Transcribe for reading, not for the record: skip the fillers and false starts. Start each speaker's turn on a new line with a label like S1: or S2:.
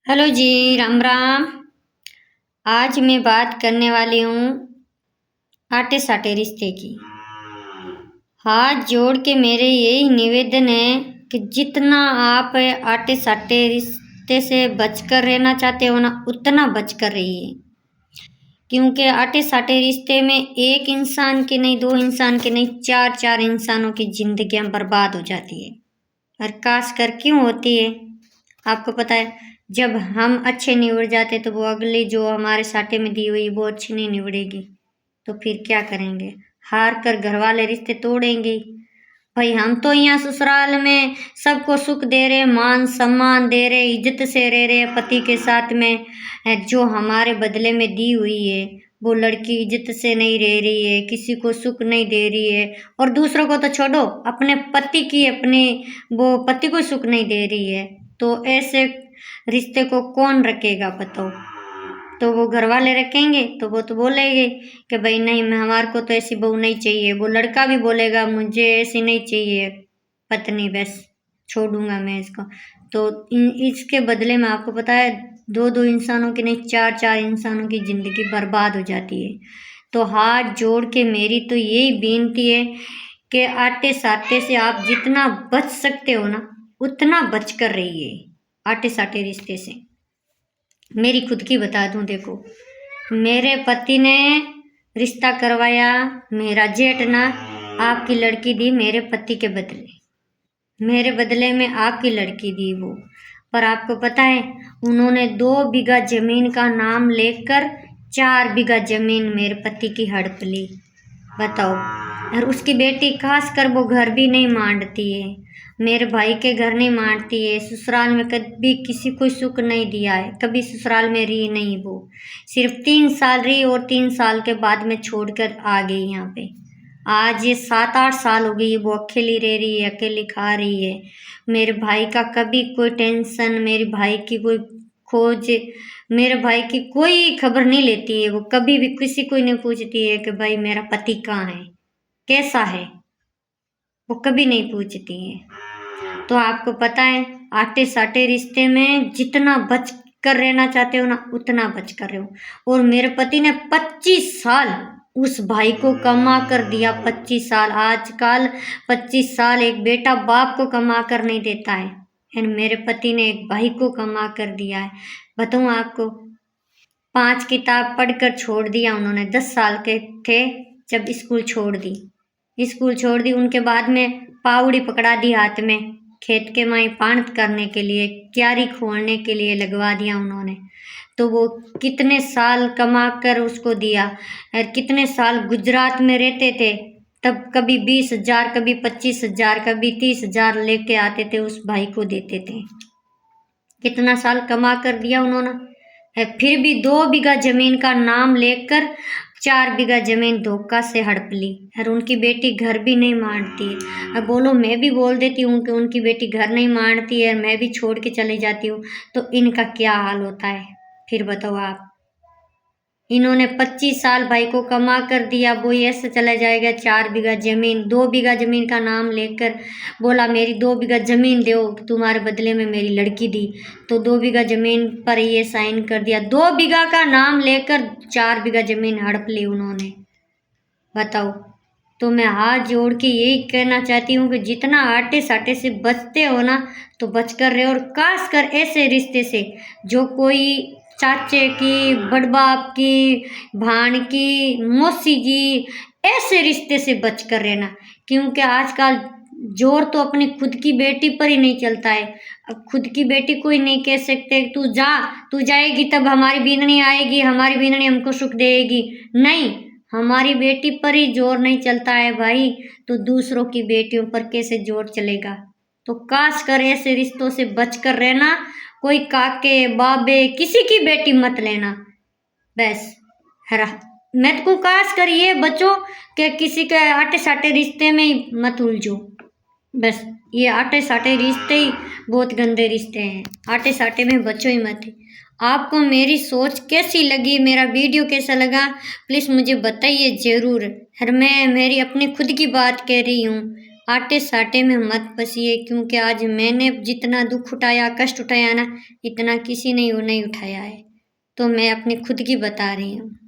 S1: Hello जी, राम राम। आज मैं बात करने वाली हूँ आटे साटे रिश्ते की। हाथ जोड़ के मेरे यही निवेदन है कि जितना आप आटे साटे रिश्ते से बचकर रहना चाहते हो ना, उतना बचकर रहिए। क्योंकि आटे साटे रिश्ते में एक इंसान की नहीं, दो इंसान की नहीं, चार चार इंसानों की जिंदगियां बर्बाद हो जाती है। और खास कर क्यों होती है आपको पता है? जब हम अच्छे निबड़ जाते तो वो अगली जो हमारे साटे में दी हुई वो अच्छी नहीं निबड़ेगी, तो फिर क्या करेंगे? हार कर घर वाले रिश्ते तोड़ेंगे। भाई हम तो यहाँ ससुराल में सबको सुख दे रहे, मान सम्मान दे रहे, इज्जत से रह रहे पति के साथ में। जो हमारे बदले में दी हुई है वो लड़की इज्जत से नहीं रह रही है, किसी को सुख नहीं दे रही है, और दूसरों को तो छोड़ो, अपने पति की अपने वो पति को सुख नहीं दे रही है। तो ऐसे रिश्ते को कौन रखेगा बताओ? तो वो घर वाले रखेंगे तो वो तो बोलेंगे कि भाई नहीं, मैं हमारे को तो ऐसी बहू नहीं चाहिए। वो लड़का भी बोलेगा मुझे ऐसी नहीं चाहिए पत्नी, बस छोड़ूंगा मैं इसको। तो इसके बदले में आपको पता है, दो दो इंसानों की नहीं, चार चार इंसानों की जिंदगी बर्बाद हो जाती है। तो हाथ जोड़ के मेरी तो यही विनती है कि आटे साटे से आप जितना बच सकते हो ना, उतना बचकर रहिए आटे साटे रिश्ते से। मेरी खुद की बता दूं, देखो मेरे पति ने रिश्ता करवाया, मेरा जेठ ना आपकी लड़की दी मेरे पति के बदले, मेरे बदले में आपकी लड़की दी वो। पर आपको पता है, उन्होंने 2 बीघा जमीन का नाम लेकर 4 बीघा जमीन मेरे पति की हड़प ली, बताओ। और उसकी बेटी खास कर वो घर भी नहीं मांडती है, मेरे भाई के घर नहीं मांडती है, ससुराल में कभी किसी को सुख नहीं दिया है, कभी ससुराल में रही नहीं वो। सिर्फ 3 साल रही और 3 साल के बाद में छोड़कर आ गई यहाँ पे। आज ये 7-8 साल हो गई वो अकेली रह रही है, अकेली खा रही है। मेरे भाई का कभी कोई टेंशन, मेरे भाई की कोई खोज, मेरे भाई की कोई खबर नहीं लेती है वो, कभी भी किसी को नहीं पूछती है कि भाई मेरा पति कहाँ है, कैसा है, वो कभी नहीं पूछती है। तो आपको पता है, आटे साटे रिश्ते में जितना बच कर रहना चाहते हो ना, उतना बच कर रहो। और मेरे पति ने 25 साल उस भाई को कमा कर दिया, 25 साल। आजकल 25 साल एक बेटा बाप को कमा कर नहीं देता है, एंड मेरे पति ने एक भाई को कमा कर दिया है। बताऊँ आपको, 5 किताब पढ़कर छोड़ दिया उन्होंने, 10 साल के थे जब स्कूल छोड़ दी। उनके बाद में पावड़ी पकड़ा दी हाथ में, खेत के माई पांत करने के लिए, क्यारी खोलने के लिए लगवा दिया उन्होंने। तो वो कितने साल कमा कर उसको दिया, और कितने साल गुजरात में रहते थे, तब कभी 20,000, कभी 25,000, कभी 30,000 लेके आते थे, उस भाई को देते थे। कितना साल कमा कर दिया उन्होंने, है फिर भी 2 बीघा जमीन का नाम लेकर 4 बीघा जमीन धोखा से हड़प ली। और उनकी बेटी घर भी नहीं मानती है। अब बोलो, मैं भी बोल देती हूँ कि उनकी बेटी घर नहीं मानती है, मैं भी छोड़ के चली जाती हूँ, तो इनका क्या हाल होता है फिर बताओ आप। इन्होंने 25 साल भाई को कमा कर दिया, वो ऐसे चला जाएगा। 4 बीघा जमीन, 2 बीघा जमीन का नाम लेकर बोला मेरी 2 बीघा जमीन दो, तुम्हारे बदले में मेरी लड़की दी। तो 2 बीघा जमीन पर ये साइन कर दिया, 2 बीघा का नाम लेकर 4 बीघा जमीन हड़प ली उन्होंने, बताओ। तो मैं हाथ जोड़ के यही कहना चाहती हूँ कि जितना आटे साटे से बचते हो ना, तो बचकर रहे। और खास कर ऐसे रिश्ते से जो कोई चाचे की, बड़बाप की, भाण की, मौसी की, ऐसे रिश्ते से बचकर रहना। क्योंकि आजकल जोर तो अपनी खुद की बेटी पर ही नहीं चलता है। अब खुद की बेटी को ही नहीं कह सकते तू जा, तू जाएगी तब हमारी बींदनी आएगी, हमारी बींदनी हमको सुख देगी, नहीं, हमारी बेटी पर ही जोर नहीं चलता है भाई, तो दूसरों की बेटियों पर कैसे जोर चलेगा? तो काश कर ऐसे रिश्तों से बचकर रहना। कोई काके बाबे किसी की बेटी मत लेना, बस। हरा मैं तो काश कर ये बचो कि किसी के आटे साटे रिश्ते में ही मत उलझो, बस। ये आटे साटे रिश्ते ही बहुत गंदे रिश्ते हैं, आटे साटे में बचो ही मत। आपको मेरी सोच कैसी लगी, मेरा वीडियो कैसा लगा, प्लीज़ मुझे बताइए ज़रूर। और मैं मेरी अपनी खुद की बात कह रही हूँ, आटे साटे में मत फंसिए, क्योंकि आज मैंने जितना दुख उठाया, कष्ट उठाया ना, इतना किसी ने नहीं उठाया है। तो मैं अपनी खुद की बता रही हूँ।